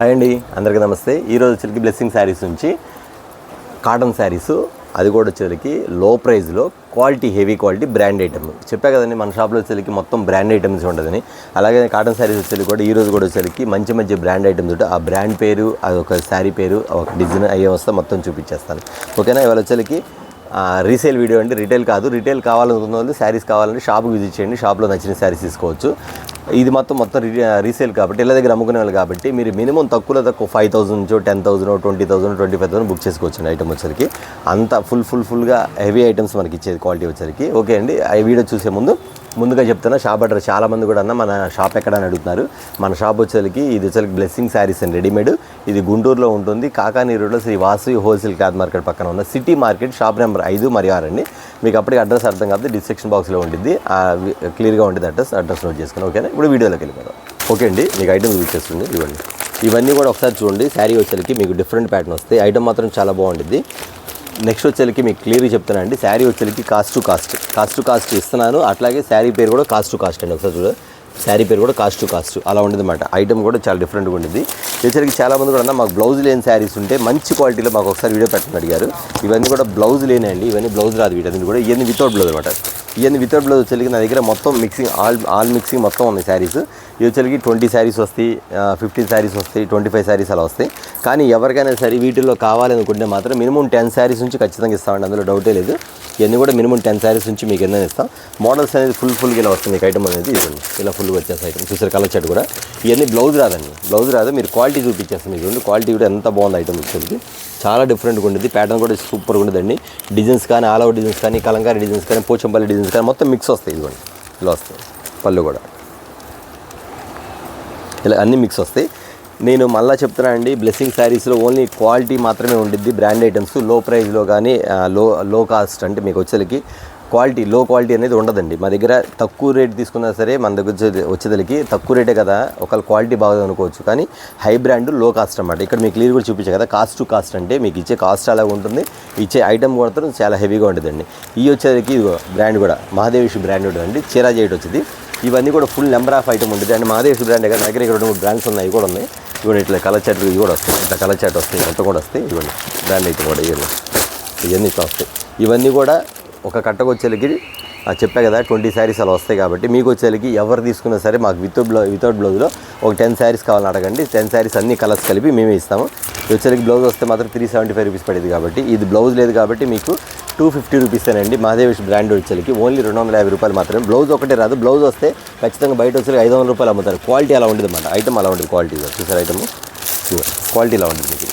Hi అండి, అందరికీ నమస్తే. ఈరోజు వచ్చేసరికి బ్లెస్సింగ్ శారీస్ నుంచి కాటన్ శారీస్, అది కూడా వచ్చేసరికి లో ప్రైస్లో quality, heavy quality brand item. చెప్పా కదండి మన షాప్లో వచ్చేసరికి మొత్తం బ్రాండ్ ఐటమ్స్ ఉండదని. అలాగే కాటన్ శారీస్ వచ్చేసరికి కూడా ఈరోజు కూడా వచ్చేసరికి మంచి మంచి బ్రాండ్ ఐటమ్స్ ఉంటాయి. ఆ బ్రాండ్ పేరు, అది ఒక శారీ పేరు, ఒక డిజైన్ అయ్యే వస్తే మొత్తం చూపించేస్తాను. ఓకేనా? ఇవాళ వచ్చేసరికి రీసేల్ వీడియో అండి, రిటైల్ కాదు. రిటైల్ కావాలనుకున్న వాళ్ళు శారీస్ కావాలంటే షాప్కి విజిట్ చేయండి, షాప్లో నచ్చిన శారీస్ తీసుకోవచ్చు. ఇది మొత్తం రీసేల్ కాబట్టి ఇళ్ళ దగ్గర అమ్ముకునే వాళ్ళు కాబట్టి మీరు మినిమం తక్కువ 5,000 నుంచి 10,000, 20,000, 25,000 బుక్ చేసుకోవచ్చు ఐటమ్ వచ్చరికి. అంత ఫుల్గా హెవీ ఐటమ్స్ మనకి ఇచ్చేది క్వాలిటీ వచ్చరికి. ఓకే అండి, ఈ వీడియో చూసే ముందుగా చెప్తున్నా షాప్ అడ్రస్. చాలామంది కూడా మన షాప్ ఎక్కడ అని అడుగుతున్నారు. మన షాప్ వచ్చేసరికి ఇది వచ్చేసరికి బ్లెస్సింగ్ శారీస్ అండ్ రెడీమేడ్. ఇది గుంటూరులో ఉంటుంది, కాకానీ రోడ్లో Sri Vasavi wholesale cloth market పక్కన ఉన్న సిటీ మార్కెట్, షాప్ నెంబర్ 5 మరియు 6 అండి. మీకు అప్పటికి అడ్రస్ అర్థం కాదు, డిస్క్రిప్షన్ బాక్స్లో ఉంటుంది, క్లియర్గా ఉంటుంది అడ్రస్ నోట్ చేసుకుని. ఓకేనా? ఇప్పుడు వీడియోలోకి వెళ్ళిపోదాం. ఓకే అండి, మీకు ఐటమ్ చూపిస్తుంది. ఇవన్నీ కూడా ఒకసారి చూడండి. శారీ వచ్చేసరికి మీకు డిఫరెంట్ ప్యాటర్న్ వస్తాయి. ఐటమ్ మాత్రం చాలా బాగుంటుంది. నెక్స్ట్ వచ్చేసరికి మీకు క్లియర్గా చెప్తాను అండి, శారీ వచ్చేసరికి కాస్ట్ టు కాస్ట్ ఇస్తున్నాను. అట్లాగే శారీ పేరు కూడా కాస్ట్ టు కాస్ట్ అండి. ఒకసారి చూడండి, శారీ పేరు కూడా కాస్ట్ టు కాస్ట్ అలా ఉండదు అన్నమాట. ఐటమ్ కూడా చాలా డిఫరెంట్గా ఉంటుంది. వచ్చేసరికి చాలామంది కూడా మాకు బ్లౌజ్ లేని శారీస్ ఉంటే మంచి క్వాలిటీలో మాకు ఒకసారి వీడియో పెట్టమని అడిగారు. ఇవన్నీ కూడా బ్లౌజ్ లేనండి, ఇవన్నీ బ్లౌజ్ రాదు. వీటన్ని కూడా ఇవన్నీ వితౌట్ బ్లౌజ్ అనమాట. ఇవన్నీ వితౌట్ బ్లౌజ్ వచ్చేసరికి నా దగ్గర మొత్తం మిక్సింగ్ ఆల్ మిక్సింగ్ మొత్తం ఉంది శారీస్. ఇవి వచ్చేసరికి 20 శారీస్ వస్తాయి, 15 శారీస్ వస్తాయి, 25 శారీస్ అలా వస్తాయి. కానీ ఎవరికైనా సరే వీటిల్లో కావాలనుకుంటే మాత్రం మినిమం 10 శారీస్ నుంచి ఖచ్చితంగా ఇస్తామండి, అందులో డౌటే లేదు. ఇవన్నీ కూడా మినిమం 10 శారీస్ నుంచి మీకు ఎన్నైనా ఇస్తాం. మోడల్స్ అనేది ఫుల్గా ఇలా వస్తుంది మీకు ఐటమ్ అనేది. ఇవ్వండి, ఇలా ఫుల్గా వచ్చేస్తాయి ఐటమ్. చూసారు కలర్ చార్ట్ కూడా. ఇవన్నీ బ్లౌజ్ రాదండి, బ్లౌజ్ రాదు. మీరు క్వాలిటీ చూపించేస్తాం. మీకు క్వాలిటీ కూడా ఎంత బాగుంది ఐటమ్ వచ్చేది, చాలా డిఫరెంట్గా ఉంటుంది. ప్యాటర్న్ కూడా సూపర్గా ఉండదండి. డిజైన్స్ కానీ, ఆల్ అవుట్ డిజైన్స్ కానీ, కలంకారీ డిజైన్స్ కానీ, పోచంపల్లి డిజైన్స్ కానీ మొత్తం మిక్స్ వస్తాయి. ఇదిగోండి ఇలా వస్తాయి. పళ్ళు కూడా ఇలా అన్నీ మిక్స్ వస్తాయి. నేను మళ్ళీ చెప్తున్నా అండి, బ్లెస్సింగ్ శారీస్లో ఓన్లీ క్వాలిటీ మాత్రమే ఉంటుంది. బ్రాండ్ ఐటమ్స్ లో ప్రైస్లో కానీ లో కాస్ట్ అంటే మీకు వచ్చేసరికి లో క్వాలిటీ అనేది ఉండదండి. మా దగ్గర తక్కువ రేట్ తీసుకున్నా సరే మన దగ్గర వచ్చేదలికి తక్కువ రేటే కదా, ఒకవేళ క్వాలిటీ బాగా అనుకోవచ్చు. కానీ హై బ్రాండ్ లో కాస్ట్ అన్నమాట. ఇక్కడ మీకు క్లియర్ కూడా చూపించే కదా, కాస్ట్ టు కాస్ట్ అంటే మీకు ఇచ్చే కాస్ట్ అలాగ ఉంటుంది, ఇచ్చే ఐటమ్ కూడా చాలా హెవీగా ఉంటుందండి. ఈ వచ్చేసరికి బ్రాండ్ కూడా మహాదేవిష్ బ్రాండ్ ఉంటుంది, చీరా జైట్ వచ్చింది. ఇవన్నీ కూడా ఫుల్ నెంబర్ ఆఫ్ ఐటమ్ ఉంటుంది అండ్ మహాదేవిష్ బ్రాండ్ కదా. దగ్గర ఇక్కడ 2-3 బ్రాండ్స్ ఉన్నాయి, ఇవి కూడా ఉన్నాయి. ఇవ్వండి, ఇట్లా కలర్ చాట్ ఇవి కూడా వస్తాయి, ఇట్లా కలర్ చాట్ వస్తాయి, మొత్తం కూడా వస్తాయి. ఇవ్వండి బ్రాండ్ ఐటమ్ కూడా ఇవన్నీ ఇట్లా వస్తాయి. ఇవన్నీ కూడా ఒక కట్టకు వచ్చేసరికి చెప్పా కదా 20 శారీస్ అలా వస్తాయి. కాబట్టి మీకు వచ్చేసరికి ఎవరు తీసుకున్నా సరే మాకు వితౌట్ బ్లౌజ్లో ఒక 10 శారీస్ కావాలని అడగండి. 10 శారీస్ అన్ని కలర్స్ కలిపి మేమే ఇస్తాము. వచ్చేసరికి బ్లౌజ్ వస్తే మాత్రం 375 రూపీస్ పడేది. కాబట్టి ఇది బ్లౌజ్ లేదు కాబట్టి మీకు 250 రూపీసేనండి. మహాదేవిష్ బ్రాండ్ వచ్చేసరికి ఓన్లీ 250 రూపాయలు మాత్రమే. బ్లౌజ్ ఒకటే రాదు, బ్లౌజ్ వస్తే ఖచ్చితంగా బయట వచ్చేసరికి 500 రూపాయలు అమ్ముతారు. క్వాలిటీ అలా ఉండదు అన్నమాట. ఐటమ్ అలా ఉంటుంది, క్వాలిటీ చూసారు ఐటమ్ క్వాలిటీ ఇలా ఉంటుంది మీకు.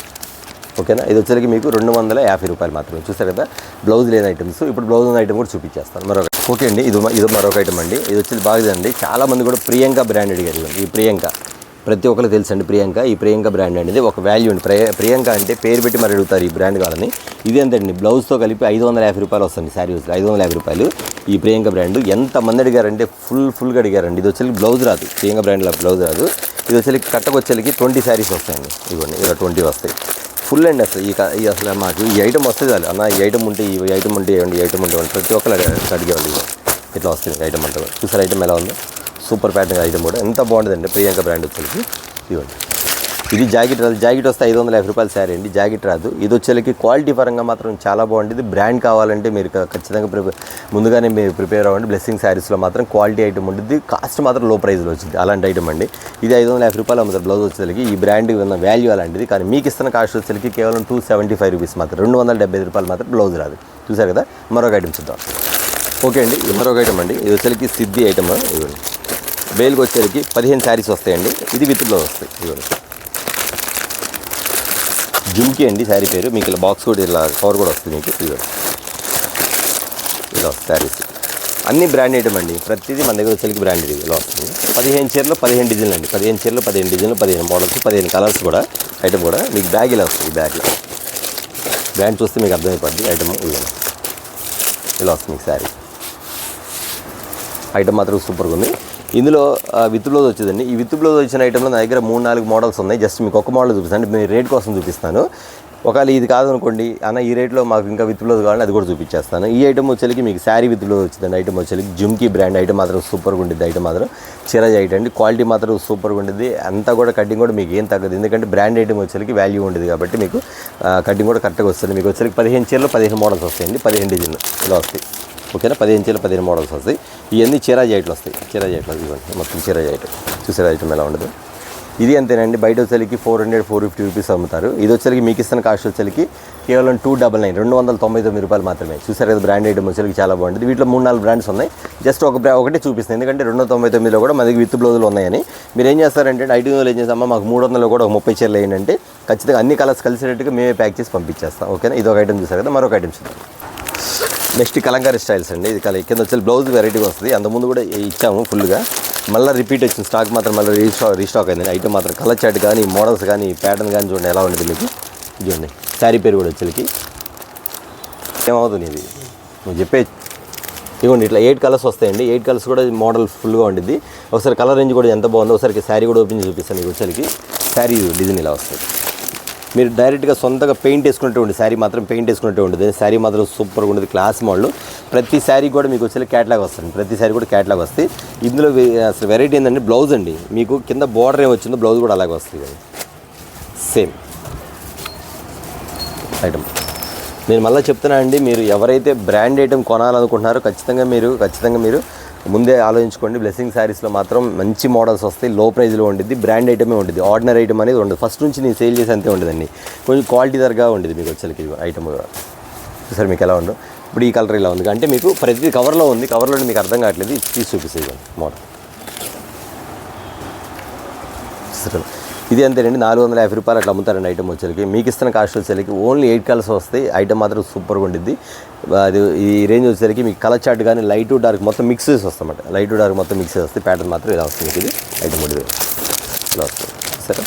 ఓకేనా? ఇది వచ్చేసరికి మీకు 250 రూపాయలు మాత్రమే. చూసారు కదా బ్లౌజ్ లేని ఐటమ్స్. ఇప్పుడు బ్లౌజ్ ఉన్న ఐటమ్ కూడా చూపించేస్తాను మరొక. ఓకే అండి, ఇది మరొక ఐటమ్ అండి. ఇది వచ్చేది బాగుందండి. చాలామంది కూడా ప్రియాంక బ్రాండ్ అడిగారు. ఈ ప్రియాంక ప్రతి ఒక్కరికి తెలుసండి. ఈ ప్రియాంక బ్రాండ్ అనేది ఒక వాల్యూ అండి. ప్రియాంక అంటే పేరు పెట్టి మరి అడుగుతారు ఈ బ్రాండ్ కావాలని. ఇది ఎంతండి, బ్లౌజ్తో కలిపి 550 రూపాయలు వస్తుంది. శారీ వచ్చి 550 రూపాయలు. ఈ ప్రియాంక బ్రాండ్ ఎంతమంది అడిగారంటే ఫుల్గా అడిగారండి. ఇది వచ్చేసరికి బ్లౌజ్ రాదు, ప్రియాంక బ్రాండ్లో బ్లౌజ్ రాదు. ఇది వచ్చేసరికి కట్టకు వచ్చేసరికి 20 శారీస్ వస్తాయండి. ఇవ్వండి ఇలా 20 వస్తాయి ఫుల్ అండి. అసలు అసలు మాకు ఈ ఐటమ్ వస్తే చాలు అన్న, ఈ ఐటమ్ ఉంటే ఈ ఐటమ్ ఉంటే ఇవ్వండి, ఈ ఐటమ్ ఉంటే ఇవ్వండి. ప్రతి ఒక్కరు అడిగేవాళ్ళు. ఇట్లా వస్తుంది ఐటమ్ అంతా. చూసారు ఐటమ్ ఎలా ఉందో, సూపర్ ప్యాటర్న్ ఐటమ్ కూడా ఎంత బాగుంటుందండి. ప్రియాంక బ్రాండ్ వచ్చేసరికి ఇవ్వండి. ఇది జాకెట్ రాదు, జాకెట్ వస్తే 550 రూపాయలు శారీ అండి. జాకెట్ రాదు. ఇది వచ్చేసరికి క్వాలిటీ పరంగా మాత్రం చాలా బాగుంటుంది. బ్రాండ్ కావాలంటే మీరు ఖచ్చితంగా ముందుగానే మీరు ప్రిపేర్ అవ్వండి. బ్లెస్సింగ్ శారీస్లో మాత్రం క్వాలిటీ ఐటమ్ ఉంటుంది, కాస్ట్ మాత్రం లో ప్రైస్లో వచ్చింది. అలాంటి ఐటమ్ అండి. ఇది 550 రూపాయలు అమ్ముతారు బ్లౌజ్ వచ్చేసరికి. ఈ బ్రాండ్ ఉన్న వాల్యూ అలాంటిది. కానీ మీకు ఇస్తున్న కాస్ట్ వచ్చేసరికి కేవలం 275 రూపీస్ మాత్రం, 275 రూపాయలు మాత్రం బ్లౌజ్ రాదు. చూసారు కదా. మరొక ఐటమ్ చూద్దాం. ఓకే అండి, ఇది మరొక ఐటమ్ అండి. ఇది వచ్చేసరికి సిద్ధి ఐటమ్. ఇవ్వండి, బేల్కి వచ్చేసరికి 15 శారీస్ వస్తాయండి. ఇది విత్ బ్లౌజ్ వస్తాయి. ఇవ్వండి, జుమ్కి అండి శారీ పేరు. మీకు ఇలా బాక్స్ కూడా ఇలా కవర్ కూడా వస్తుంది మీకు. ఇవ్వండి ఇలా శారీస్ అన్ని బ్రాండ్ ఐటమ్ అండి. ప్రతిదీ మన దగ్గర వచ్చేసరికి బ్రాండ్ ఇది ఇలా వస్తుంది. 15 చీరలు 15 డిజైన్లు అండి. 15 చీరలు 15 డిజైన్లు, 15 మోడల్స్, 15 కలర్స్ కూడా ఐటమ్ కూడా. మీకు బ్యాగ్ ఇలా వస్తుంది. బ్యాగ్లో బ్రాండ్ చూస్తే మీకు అర్థమైపోద్ది ఐటమ్. ఇవ్వండి ఇలా వస్తుంది మీకు శారీ. ఐటమ్ మాత్రం సూపర్గా ఉంది. ఇందులో విత్ బ్లౌజ్ వచ్చేదండి. ఈ విత్ బ్లౌజ్ వచ్చిన ఐటెంలో నా దగ్గర 3-4 మోడల్స్ ఉన్నాయి. జస్ట్ మీకు ఒక మోడల్ చూపిస్తాను, అంటే మీ రేట్ కోసం చూపిస్తాను. ఒకవేళ ఇది కాదనుకోండి అన్న ఈ రేట్లో మాకు ఇంకా విత్ బ్లౌజ్ కావాలని అది కూడా చూపించేస్తాను. ఈ ఐటమ్ వచ్చేసరికి మీకు శారీ విత్ బ్లౌజ్ వచ్చిందండి. ఐటమ్ వచ్చేసరికి జుమ్కీ బ్రాండ్ ఐటమ్ మాత్రం సూపర్గా ఉండిద్ది. ఐటమ్ మాత్రం చిరాజ్ ఐటమ్ అండి. క్వాలిటీ మాత్రం సూపర్గా ఉండిద్ది. అంతా కూడా కటింగ్ కూడా మీకు ఏం తగ్గదు, ఎందుకంటే బ్రాండ్ ఐటమ్ వచ్చేసరికి వాల్యూ ఉండేది కాబట్టి మీకు కటింగ్ కూడా కరెక్ట్గా వస్తుంది. మీకు వచ్చేసరికి 15 చీరలు 15 మోడల్స్ వస్తాయండి, 15 డిజైన్లు ఇలా వస్తాయి. ఓకేనా, 15 చీరలు 15 మోడల్స్ వస్తాయి. ఇవన్నీ చిరాజ్ ఐట్లు వస్తాయి. చిరాజ్ ఐట్లు ఇవ్వండి, మొత్తం చిరాజ్ ఐటమ్. చూసారా ఐటమ్ ఎలా ఉండదు. ఇది అంతేనండి. బయట వచ్చేసరికి 400-450 రూపీస్ అమ్ముతారు. ఇది వచ్చేసరికి మీకు ఇస్తున్న కాస్ట్ వచ్చేసరికి కేవలం 299 299 రూపాయలు మాత్రమే. చూసారు కదా, బ్రాండ్ ఐటమ్ వచ్చేసరికి చాలా బాగుంటుంది. వీటిలో 3-4 బ్రాండ్స్ ఉన్నాయి. జస్ట్ ఒకటే చూపిస్తుంది, ఎందుకంటే 299లో కూడా మనకి విత్ బ్లౌజులు ఉన్నాయని. మీరు ఏం చేస్తారంటే ఐటమ్లో ఏం చేస్తామా, మాకు 300లో కూడా ఒక 30 చీరలు ఏంటంటే ఖచ్చితంగా అన్ని కలర్స్ కలిసేటట్టుగా మేమే ప్యాక్ చేసి పంపించేస్తాం. ఓకేనా, ఇది ఒక ఐటమ్ చూసారు కదా. మరొక ఐటమ్ చూద్దాం. నెక్స్ట్ కలంకారీ స్టైల్స్ అండి. ఇది కింద వచ్చి బ్లౌజ్ వెరైటీగా వస్తుంది. అంతకుముందు కూడా ఇచ్చాము ఫుల్గా, మళ్ళీ రిపీట్ వచ్చింది స్టాక్ మాత్రం, మళ్ళీ రీస్టాక్ అయింది. ఐటమ్ మాత్రం కలర్ చార్ట్ కానీ మోడల్స్ కానీ ప్యాటర్న్ కానీ చూడండి ఎలా ఉంటుంది మీకు. చూడండి శారీ పేరు కూడా వచ్చేకి ఏమవుతుంది ఇది నువ్వు చెప్పే. ఇవ్వండి ఇట్లా 8 కలర్స్ వస్తాయండి. 8 కలర్స్ కూడా మోడల్ ఫుల్గా ఉండిద్ది. ఒకసారి కలర్ రేంజ్ కూడా ఎంత బాగుందో ఒకసారి శారీ కూడా ఓపెన్ చేసి చూపిస్తాను మీకు. వచ్చేకి శారీ డిజైన్ ఇలా వస్తుంది. మీరు డైరెక్ట్గా సొంతగా పెయింట్ వేసుకున్నట్టు ఉంటుంది. శారీ మాత్రం పెయింట్ వేసుకున్నట్టు ఉంటుంది. శారీ మాత్రం సూపర్గా ఉంటుంది, క్లాస్ మోడల్. ప్రతి శారీ కూడా మీకు వచ్చే క్యాట్లాగ్ వస్తుంది. ప్రతి శారీ కూడా క్యాట్లాగ్ వస్తాయి. ఇందులో అసలు వెరైటీ ఏంటంటే బ్లౌజ్ అండి. మీకు కింద బార్డర్ ఏమి వచ్చిందో బ్లౌజ్ కూడా అలాగే వస్తుంది కదా, సేమ్ ఐటమ్. నేను మళ్ళీ చెప్తున్నా అండి, మీరు ఎవరైతే బ్రాండ్ ఐటమ్ కొనాలనుకుంటున్నారో ఖచ్చితంగా మీరు ముందే ఆలోచించుకోండి. బ్లెస్సింగ్ శారీస్లో మాత్రం మంచి మోడల్స్ వస్తాయి, లో ప్రైజ్లో ఉండిద్ది. బ్రాండ్ ఐటమే ఉంటుంది, ఆర్డినరీ ఐటమ్ అనేది ఉండదు. ఫస్ట్ నుంచి నేను సేల్ చేసి అంతే ఉండదండి, కొంచెం క్వాలిటీ ధరగా ఉండేది మీకు వచ్చేకి ఐటమ్. సార్ మీకు ఎలా ఉండదు. ఇప్పుడు ఈ కలర్ ఇలా ఉంది అంటే మీకు ప్రతి కవర్లో ఉంది. కవర్లో మీకు అర్థం కావట్లేదు, తీసి చూపిస్తుంది మోడల్. ఇది అంతేనండి, 450 రూపాయలు అట్లా అమ్ముతారండి ఐటమ్ వచ్చేకి. మీకు ఇస్తున్న కాస్ట్ వచ్చేకి ఓన్లీ 8 కలర్స్ వస్తాయి. ఐటమ్ మాత్రం సూపర్గా ఉండిద్ది. అది ఈ రేంజ్ వచ్చేసరికి మీకు కలర్ చార్ట్ కానీ లైట్ డార్క్ మొత్తం మిక్సెస్ వస్తాయన్నమాట. లైట్ డార్క్ మొత్తం మిక్సెస్ వస్తాయి. ప్యాటర్న్ మాత్రం ఇలా వస్తుంది. ఇది ఐటమ్ ఉండేది ఇలా వస్తుంది. సరే,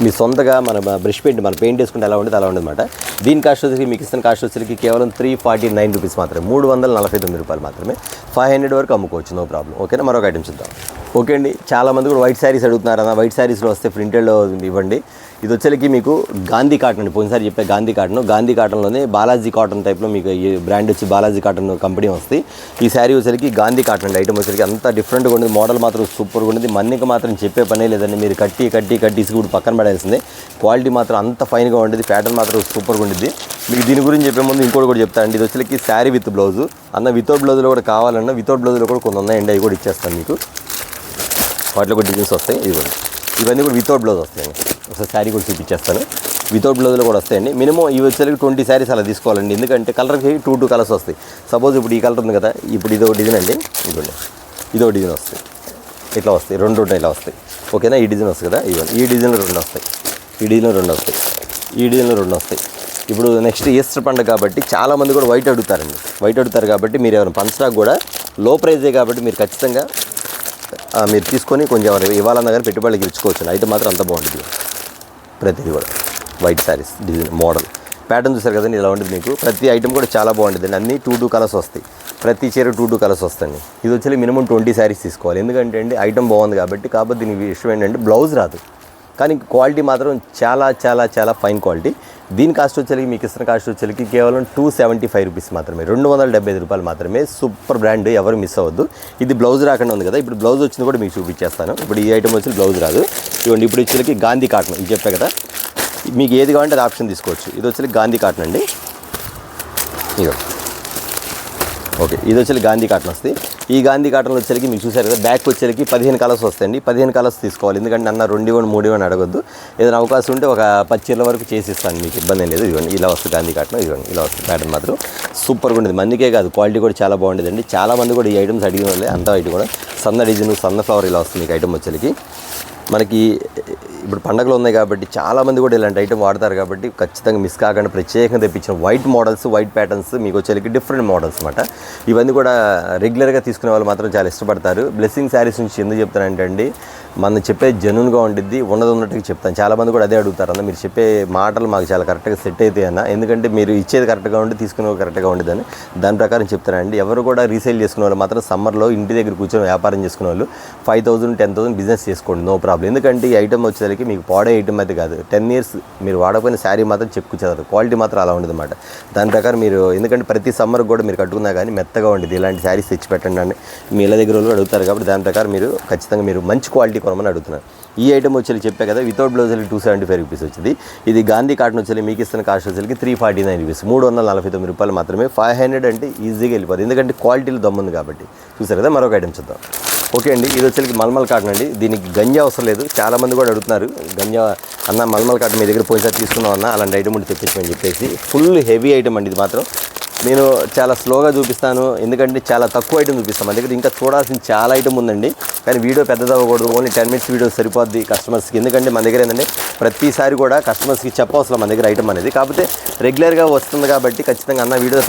మీ సొంతగా మన బ్రష్ పెయింట్ మన పెయింట్ వేసుకుంటే ఎలా ఉండేది అలా ఉండదన్నమాట. దీని కాస్ట్ వచ్చేసి మీకు ఇస్తున్న కాస్ట్ వచ్చేసరికి కేవలం 349 రూపీస్ మాత్రమే, 349 రూపాయలు మాత్రమే. 500 వరకు అమ్ముకోవచ్చు, నో ప్రాబ్లం. ఓకేనా, మరొక ఐటమ్ చూద్దాం. ఓకే అండి, చాలామంది కూడా వైట్ శారీస్ అడుగుతున్నారు అన్న. వైట్ శారీస్లో వస్తే ప్రింటెడ్లో ఇవ్వండి. ఇది వచ్చేకి మీకు గాంధీ కాటన్ అండి. పోయినసారి చెప్పే గాంధీ కాటన్లోనే బాలాజీ కాటన్ టైప్లో మీకు ఈ బ్రాండ్ వచ్చి బాలాజీ కాటన్ కంపెనీ వస్తాయి. ఈ శారీ వచ్చేకి గాంధీ కాటన్ అండి. ఐటమ్ వచ్చేకి అంతా డిఫరెంట్గా ఉండేది. మోడల్ మాత్రం సూపర్గా ఉండేది. మన్నిక మాత్రం చెప్పే పనే లేదండి, మీరు కట్టి కూడా పక్కన పడాల్సిందే. క్వాలిటీ మాత్రం అంత ఫైన్గా ఉండేది. ప్యాటర్న్ మాత్రం సూపర్గా ఉండేది. మీకు దీని గురించి చెప్పే ముందు ఇంకోటి కూడా చెప్తానండి. ఇది వచ్చేకి శారీ విత్ బ్లౌజ్ అన్న. వితౌట్ బ్లౌజ్లో కూడా కావాలన్నా వితౌట్ బ్లౌజ్లో కూడా కొన్ని ఉన్నాయండి, అవి కూడా ఇచ్చేస్తాను మీకు. వాటిలో కూడా డిజైన్స్ వస్తాయి. ఇవన్నీ కూడా వితౌట్ బ్లౌజ్ వస్తాయండి. ఒకసారి శారీ కూడా చూపించేస్తాను. వితౌట్ బ్లౌజ్లో కూడా వస్తాయండి. మినిమం ఇవి వచ్చేసరికి 20 శారీస్ అలా తీసుకోవాలండి, ఎందుకంటే కలర్కి 2 కలర్స్ వస్తాయి. సపోజ్ ఇప్పుడు ఈ కలర్ ఉంది కదా, ఇప్పుడు ఇదో డిజైన్ అండి, ఇదిగోండి ఇదో డిజైన్ వస్తాయి. ఇట్లా వస్తాయి, 2 ఇలా వస్తాయి. ఓకేనా, ఈ డిజైన్ వస్తుంది కదా, ఇవ్వండి ఈ డిజైన్లో 2 వస్తాయి, ఈ డిజైన్లో 2 వస్తాయి, ఈ డిజైన్లో 2 వస్తాయి. ఇప్పుడు నెక్స్ట్ ఈస్టర్ పండుగ కాబట్టి చాలామంది కూడా వైట్ అడుగుతారు కాబట్టి మీరు ఎవరైనా పంచడానికి కూడా లో ప్రైజే కాబట్టి మీరు ఖచ్చితంగా మీరు తీసుకొని కొంచెం ఇవ్వాలన్నా కానీ పెట్టుబడికి ఇచ్చుకోవచ్చు. అయితే మాత్రం అంత బాగుంటుంది. ప్రతిదీ కూడా white saris design model pattern చూసారు కదండి, ఇలా ఉంటుంది మీకు. ప్రతి ఐటమ్ కూడా చాలా బాగుంటుంది. అన్నీ 2 కలర్స్ వస్తాయి. ప్రతి చీర 2 కలర్స్ వస్తాయండి. ఇది వచ్చి మినిమం 20 శారీస్ తీసుకోవాలి, ఎందుకంటే అండి ఐటమ్ బాగుంది కాబట్టి. కాకపోతే దీని విషయం ఏంటంటే బ్లౌజ్ రాదు, కానీ క్వాలిటీ మాత్రం చాలా చాలా చాలా ఫైన్ క్వాలిటీ. దీని కాస్ట్ వచ్చేకి మీకు ఇస్తున్న కాస్ట్ వచ్చేకి కేవలం 275 రూపీస్ మాత్రమే, 275 రూపాయలు మాత్రమే. సూపర్ బ్రాండ్, ఎవరు మిస్ అవ్వద్దు. ఇది బ్లౌజ్ రాకుండా ఉంది కదా, ఇప్పుడు బ్లౌజ్ వచ్చింది కూడా మీకు చూపించేస్తాను. ఇప్పుడు ఈ ఐటమ్ వచ్చి బ్లౌజ్ రాదు. ఇవ్వండి, ఇప్పుడు వచ్చేకి గాంధీ కాటన్, ఇది చెప్పా కదా, మీకు ఏది కావాలంటే అది ఆప్షన్ తీసుకోవచ్చు. ఇది వచ్చి గాంధీ కాటన్ అండి. ఇదిగో ఓకే, ఇది వచ్చి గాంధీ కాటన్ వస్తుంది. ఈ గాంధీ కాటన్లో వచ్చేకి మీకు చూసారు కదా, బ్యాక్ వచ్చేకి 15 కలర్స్ వస్తాయండి. 15 కలర్స్ తీసుకోవాలి, ఎందుకంటే అన్న 2 ఇవ్వండి 3 ఇవ్వండి అడగొద్దు. ఏదైనా అవకాశం ఉంటే ఒక 10 చీరల వరకు చేసిస్తాను, మీకు ఇబ్బంది ఏం లేదు. ఇవ్వండి ఇలా వస్తుంది గాంధీ కాటన్, ఇవ్వండి ఇలా వస్తుంది. ప్యాటర్న్ మాత్రం సూపర్గా ఉండేది. మందికే కాదు, క్వాలిటీ కూడా చాలా బాగుండేదండి. చాలామంది కూడా ఈ ఐటమ్స్ అడిగిన వాళ్ళే, అంత ఐటమ్ కూడా సన్న డిజైన్ సన్న ఫ్లవర్ ఇలా వస్తుంది. మీకు ఐటమ్ వచ్చేకి మనకి ఇప్పుడు పండుగలు ఉన్నాయి కాబట్టి చాలామంది కూడా ఇలాంటి ఐటమ్ వాడతారు కాబట్టి ఖచ్చితంగా మిస్ కాకుండా ప్రత్యేకంగా తెప్పించిన వైట్ మోడల్స్, వైట్ ప్యాటర్న్స్ మీకు వచ్చేకి డిఫరెంట్ మోడల్స్ అనమాట. ఇవన్నీ కూడా రెగ్యులర్గా తీసుకునే వాళ్ళు మాత్రం చాలా ఇష్టపడతారు. బ్లెస్సింగ్ శారీస్ నుంచి ఎందుకు చెప్తానంటే అండి, మనం చెప్పే జెన్యూన్గా ఉండిద్ది, ఉన్నట్టుగా చెప్తాను. చాలామంది కూడా అదే అడుగుతారు అన్న, మీరు చెప్పే మాటలు మాకు చాలా కరెక్ట్గా సెట్ అవుతాయి అన్న, ఎందుకంటే మీరు ఇచ్చేది కరెక్ట్గా ఉండి తీసుకునే కరెక్ట్గా ఉండేదని దాని ప్రకారం చెప్తానండి. ఎవరు కూడా రీసేల్ చేసుకునే వాళ్ళు మాత్రం సమ్మర్లో ఇంటి దగ్గర కూర్చొని వ్యాపారం చేసుకునే వాళ్ళు 5,000 10,000 బిజినెస్ చేసుకోండి, నో ప్రాబ్లం. ఎందుకంటే ఈ ఐటమ్ వచ్చేసరికి మీకు పాడే ఐటమ్ అయితే కాదు, 10 years మీరు వాడకపోయిన శారీ మాత్రం చెక్కుచేదారు, క్వాలిటీ మాత్రం అలా ఉండదు అన్నమాట. దాని ప్రకారం మీరు, ఎందుకంటే ప్రతి సమ్మర్ కూడా మీరు కట్టుకున్నా కానీ మెత్తగా ఉండేది, ఇలాంటి శారీస్ తెచ్చి పెట్టండి అని మీ ఇళ్ళ దగ్గర వాళ్ళు అడుగుతారు. కాబట్టి దాని ప్రకారం మీరు ఖచ్చితంగా మీరు మంచి క్వాలిటీ కొనమని అడుగుతున్నారు. ఈ ఐటమ్ వచ్చి చెప్పే కదా, వితౌట్ బ్లౌజ్ 275 రూపీస్ వచ్చింది. ఇది గాంధీ కాటన్ వచ్చి మీకు ఇస్తున్న కాస్ట్ వచ్చి 349 రూపీస్, 349 రూపాయలు మాత్రమే. 500 అంటే ఈజీగా వెళ్ళిపోతుంది, ఎందుకంటే క్వాలిటీలో దమ్ముంది కాబట్టి. చూసారు కదా, మరొక ఐటమ్ చూద్దాం. ఓకే అండి, ఇది వచ్చి మల్మల్ కాటన్ అండి. దీనికి గంజా అవసరం లేదు, చాలామంది కూడా అడుగుతున్నారు గంజా అన్న మల్మల్ కాటన్ మీ దగ్గర పోయినసారి తీసుకున్నాం అన్న, అలాంటి ఐటమ్ ఉంటే తెప్పించమని చెప్పేసి. ఫుల్ హెవీ ఐటమ్ అండి ఇది మాత్రం. నేను చాలా స్లోగా చూపిస్తాను, ఎందుకంటే చాలా తక్కువ ఐటమ్ చూపిస్తాను. మన దగ్గర ఇంకా చూడాల్సిన చాలా ఐటమ్ ఉందండి, కానీ వీడియో పెద్దది అవ్వకూడదు. ఓన్లీ 10 minutes వీడియో సరిపోద్ది కస్టమర్స్కి. ఎందుకంటే మన దగ్గర ఏంటంటే ప్రతిసారి కూడా కస్టమర్స్కి చెప్పవసరం మన దగ్గర ఐటమ్ అనేది, కాకపోతే రెగ్యులర్గా వస్తుంది కాబట్టి ఖచ్చితంగా అన్న వీడియో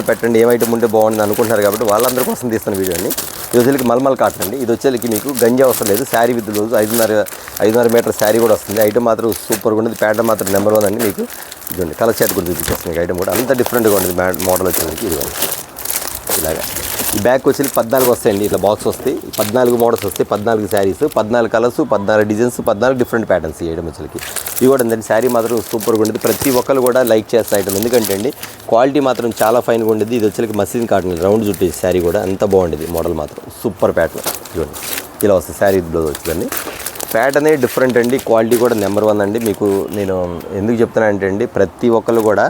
పెట్టండి ఏం ఐటమ్ ఉంటే బాగుంది అనుకుంటున్నారు కాబట్టి వాళ్ళందరి కోసం తీస్తున్న వీడియోని. ఇది వచ్చేకి మల్మల్ కాటన్ అండి. ఇది వచ్చేకి మీకు గంజా అవసరం లేదు, sari with blouse 5.5 meter sari కూడా వస్తుంది. ఐటమ్ మాత్రం సూపర్గా ఉండేది, ప్యాటర్న్ మాత్రం నెంబర్ 1 అండి. మీకు ఇదండి కలర్ చాట్ కూడా చూపించేస్తుంది మీకు, ఐటమ్ కూడా అంత డిఫరెంట్గా ఉంటుంది మోడల్ వచ్చేసరికి. ఇది ఇలాగా ఈ బ్యాగ్ వచ్చి 14 వస్తాయండి, ఇట్లా బాక్స్ వస్తాయి, 14 మోడల్స్ వస్తాయి, 14 saris, 14 colours, 14 designs, 14 different patterns ఈ ఐటమ్ వచ్చేకి. ఇది కూడా ఏంటంటే శారీ మాత్రం సూపర్గా ఉండేది, ప్రతి ఒక్కరు కూడా లైక్ చేస్తే ఐటమ్, ఎందుకంటే అండి క్వాలిటీ మాత్రం చాలా ఫైన్గా ఉండేది. ఇది వచ్చేకి మస్లిన్ కాటన్ రౌండ్ చుట్టేసి శారీ కూడా అంత బాగుండేది, మోడల్ మాత్రం సూపర్ ప్యాటర్న్. చూడండి ఇలా వస్తుంది శారీ బ్లౌజ్ వచ్చిందండి. ప్యాటర్నే డిఫరెంట్ అండి, క్వాలిటీ కూడా నెంబర్ 1 అండి. మీకు నేను ఎందుకు చెప్తున్నానంటే అండి, ప్రతి ఒక్కరు కూడా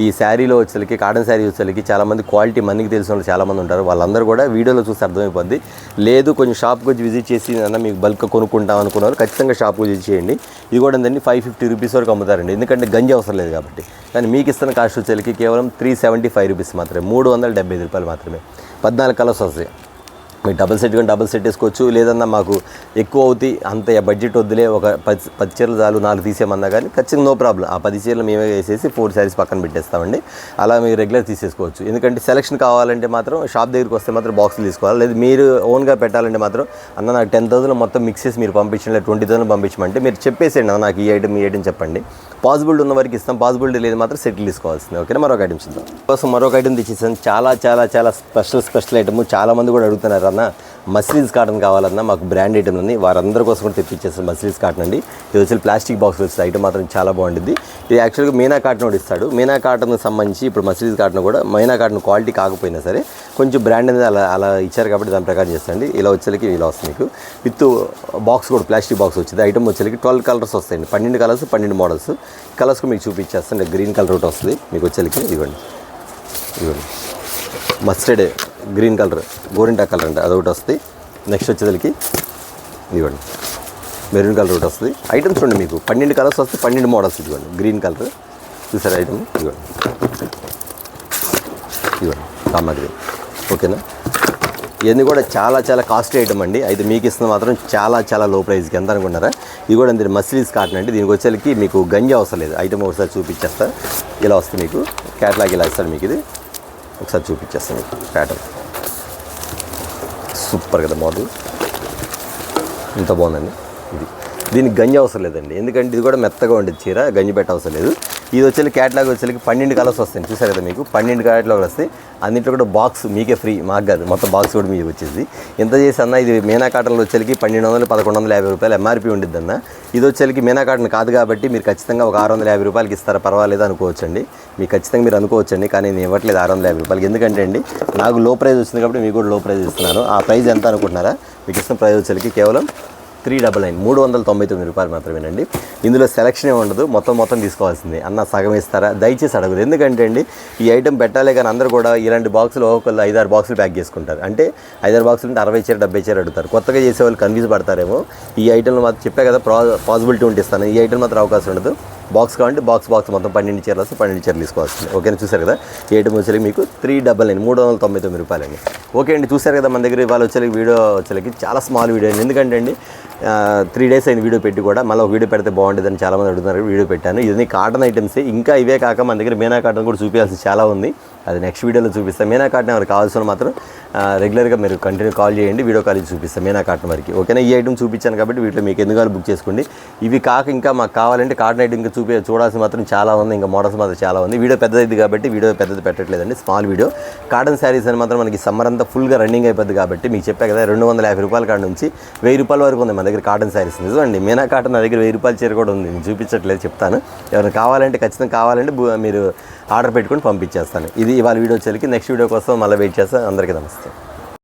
ఈ శారీలో వచ్చేసరికి, కాటన్ శారీ వచ్చేసరికి చాలామంది క్వాలిటీ మనకి తెలిసిన వాళ్ళు చాలామంది ఉంటారు, వాళ్ళందరూ కూడా వీడియోలో చూసి అర్థమైపోద్ది. లేదు కొంచెం షాప్కి వచ్చి విజిట్ చేసి అన్న మీకు బల్క్ కొనుక్కుంటాం అనుకున్నారు, ఖచ్చితంగా షాప్కి విజిట్ చేయండి. ఇది కూడా ఏంటంటే 550 రూపీస్ వరకు అమ్ముతారండి, ఎందుకంటే గంజి అవసరం లేదు కాబట్టి. కానీ మీకు ఇస్తున్న కాస్ట్ వచ్చేసరికి కేవలం 375 రూపీస్ మాత్రమే, 375 రూపాయలు మాత్రమే. 14 కలర్స్ వస్తాయి. మీరు డబుల్ సెట్ కానీ డబుల్ సెట్ వేసుకోవచ్చు, లేదన్నా మాకు ఎక్కువ అవుతాయి అంత బడ్జెట్ వద్దులే, ఒక 10 చీరలు చాలు 4 తీసేయమన్నా కానీ ఖచ్చితంగా నో ప్రాబ్లం. ఆ 10 చీరలు మేమే వేసేసి 4 శారీస్ పక్కన పెట్టేస్తామండి. అలా మీరు రెగ్యులర్ తీసేసుకోవచ్చు. ఎందుకంటే సెలక్షన్ కావాలంటే మాత్రం షాప్ దగ్గరికి వస్తే మాత్రం బాక్సులు తీసుకోవాలి, లేదు మీరు ఓన్గా పెట్టాలంటే మాత్రం అన్న నాకు 10,000 మొత్తం మిక్స్ చేసి మీరు పంపించండి, లేదు 20,000 పంపించమంటే మీరు చెప్పేసేయండి, అన్న నాకు ఈ ఐటమ్ చెప్పండి, పాసిబిలిటీ ఉన్న వరకు ఇస్తాం, పాసిబిలిటీ లేదు మాత్రం సెటిల్ తీసుకోవాల్సింది. ఓకేనా, మరొక ఐటమ్ చూద్దాం. కోసం మరొక ఐటమ్ తెచ్చేసాను, చాలా చాలా చాలా స్పెషల్ ఐటమ్. చాలామంది కూడా అడుగుతున్నారు అన్న మస్లిన్స్ కాటన్ కావాలన్నా మాకు బ్రాండ్ ఐటమ్ ఉంది, వారందరి కోసం కూడా తెప్పించేస్తాను మస్లిన్స్ కాటన్ అండి. ఇది వచ్చి ప్లాస్టిక్ బాక్స్లో వచ్చే ఐటమ్ మాత్రం చాలా బాగుంటుంది. ఇది యాక్చువల్గా మీనా కాటన్ కూడా ఇస్తాడు. మీనా కాటన్కి సంబంధించి ఇప్పుడు మస్లిన్స్ కాటన్ కూడా మీనా కాటన్ క్వాలిటీ కాకపోయినా సరే కొంచెం బ్రాండ్ అనేది అలా ఇచ్చారు కాబట్టి దాని ప్రకారం చేస్తాండి. ఇలా వచ్చేకి ఇలా వస్తుంది మీకు విత్ బాక్స్ కూడా ప్లాస్టిక్ బాక్స్ వచ్చింది. ఐటమ్ వచ్చేకి 12 కలర్స్ వస్తాయండి, 12 కలర్స్ 12 మోడల్స్. కలర్స్కి మీకు చూపించేస్తాను. గ్రీన్ కలర్ ఒకటి వస్తుంది మీకు వచ్చేకి, ఇవ్వండి మస్టర్డ్ గ్రీన్ కలర్, గోరింటా కలర్ అంటే అదొకటి వస్తుంది. నెక్స్ట్ వచ్చేసరికి ఇవ్వండి మెరూన్ కలర్ ఒకటి వస్తుంది. ఐటమ్స్ చూడండి మీకు 12 కలర్స్ వస్తాయి, 12 మోడల్స్. ఇవ్వండి గ్రీన్ కలర్ చూసారు ఐటమ్, ఇవ్వండి కామా గ్రీన్. ఓకేనా, ఇవన్నీ కూడా చాలా చాలా కాస్ట్లీ ఐటమ్ అండి. అయితే మీకు ఇస్తున్న మాత్రం చాలా చాలా లో ప్రైస్కి. ఎంత అనుకున్నారా, ఇది కూడా అంతే మస్లిన్స్ కాటన్ అండి. దీనికి వచ్చేసరికి మీకు గంజి అవసరం లేదు. ఐటమ్ ఒకసారి చూపించేస్తా, ఇలా వస్తుంది మీకు క్యాట్లాగ్ ఇలా ఇస్తాడు మీకు. ఇది ఒకసారి చూపించేస్తాను మీకు ప్యాటర్న్, సూపర్ కదా మోడల్, ఇంత బాగుందండి. దీనికి గంజి అవసరం లేదండి, ఎందుకంటే ఇది కూడా మెత్తగా ఉండేది చీర, గంజి పెట్ట అవసరం లేదు. ఇది వచ్చేసి క్యాట్లాగ్ వచ్చేసరికి 12 కలర్స్ వస్తాయి. చూసారు కదా మీకు 12 క్యాట్లాగ్ వస్తాయి. అన్నింటిలో కూడా బాక్స్ మీకే ఫ్రీ, మాకు కాదు, మొత్తం బాక్స్ కూడా మీకు వచ్చేది. ఎంత చేసి అన్న ఇది మీనా కాటన్లో వచ్చేకి 1200 1150 రూపాయలు ఎంఆర్పీ ఉండిద్ది అన్న. ఇది వచ్చేకి మీనా కాటన్ కాదు కాబట్టి మీరు ఖచ్చితంగా ఒక 650 రూపాయలకి ఇస్తారా పర్వాలేదు అనుకోవచ్చండి. మీకు ఖచ్చితంగా మీరు అనుకోవచ్చండి, కానీ నేను ఇవ్వట్లేదు 650 రూపాయలకి. ఎందుకంటే అండి నాకు లో ప్రైస్ వచ్చింది కాబట్టి మీకు కూడా లో ప్రైస్ ఇస్తున్నాను. ఆ ప్రైస్ ఎంత అనుకుంటున్నారా, మీకు ఇస్తున్న ప్రైస్ వచ్చేకి కేవలం 399 399 రూపాయలు మాత్రమేనండి. ఇందులో సెలక్షనే ఉండదు, మొత్తం తీసుకోవాల్సింది. అన్న సగం ఇస్తారా, దయచేసి అడగదు. ఎందుకంటే అండి ఈ ఐటమ్ పెట్టాలే కానీ అందరూ కూడా ఇలాంటి బాక్సులు ఒక్కొక్కరు 5-6 బాక్సులు ప్యాక్ చేసుకుంటారు. అంటే 5-6 బాక్సులు అంటే 60 చీర 70 చీర అడుగుతారు. కొత్తగా చేసేవాళ్ళు కన్ఫ్యూజ్ పడతారేమో. ఈ ఐటమ్లో మాత్రం చెప్పే కదా పాసిబిలిటీ ఉంటే ఇస్తాను. ఈ ఐటమ్ మాత్రం అవకాశం ఉండదు. బాక్స్ కావాలంటే బాక్స్ మొత్తం 12 చీరలు వస్తే 12 చీరలు తీసుకోవాల్సింది. ఓకేనా, చూసారు కదా ఈ ఐటమ్ వచ్చేకి మీకు 399 399 రూపాయలండి. ఓకే అండి, చూసారు కదా మన దగ్గర ఇవాళ వచ్చేకి వీడియో వచ్చేకి చాలా స్మాల్ వీడియో అండి. ఎందుకంటే అండి 3 days అయింది వీడియో పెట్టి కూడా, మళ్ళీ ఒక వీడియో పెడితే బాగుంటుందని చాలామంది అడుగుతున్నారు. వీడియో పెట్టాను. ఇవన్నీ కాటన్ ఐటమ్స్, ఇంకా ఇవే కాక మన దగ్గర మీనా కాటన్ కూడా చూపించాల్సి చాలా ఉంది. అది నెక్స్ట్ వీడియోలో చూపిస్తాను. మీనా కాటన్ ఎవరికి కావాల్సిన మాత్రం రెగ్యులర్గా మీరు కంటిన్యూ కాల్ చేయండి, వీడియో కాల్ చూపిస్తాను మీనా కాటన్ వరకు. ఓకేనా, ఈ ఐటమ్ చూపించాను కాబట్టి వీటిలో మీకు ఎందుకు బుక్ చేసుకోండి. ఇవి కాక ఇంకా మాకు కావాలంటే కాటన్ ఐటమ్ ఇంకా చూడాల్సిన మాత్రం చాలా ఉంది, ఇంకా మోడల్స్ మాత్రం చాలా ఉంది. వీడియో పెద్దది కాబట్టి వీడియో పెద్దది పెట్టట్లేదండి, స్మాల్ వీడియో. కాటన్ శారీస్ అని మాత్రం మనకి సమ్మర్ అంతా ఫుల్గా రన్నింగ్ అయిపోద్ది కాబట్టి మీకు చెప్పా కదా 250 రూపాయల కాడ నుంచి 1000 రూపాయల వరకు ఉంది మన దగ్గర కాటన్ శారీస్. నిజమండి, మీనా కాటన్ నా దగ్గర 1000 రూపాయల చీర కూడా ఉంది, నేను చూపించట్లేదు, చెప్తాను. ఎవరైనా కావాలంటే ఖచ్చితంగా కావాలంటే మీరు ఆర్డర్ పెట్టుకొని పంపించేస్తాను. ఇది ఇవాళ వీడియో వచ్చేసరికి నెక్స్ట్ వీడియో కోసం మళ్ళీ వెయిట్ చేస్తాను. అందరికీ నమస్తే.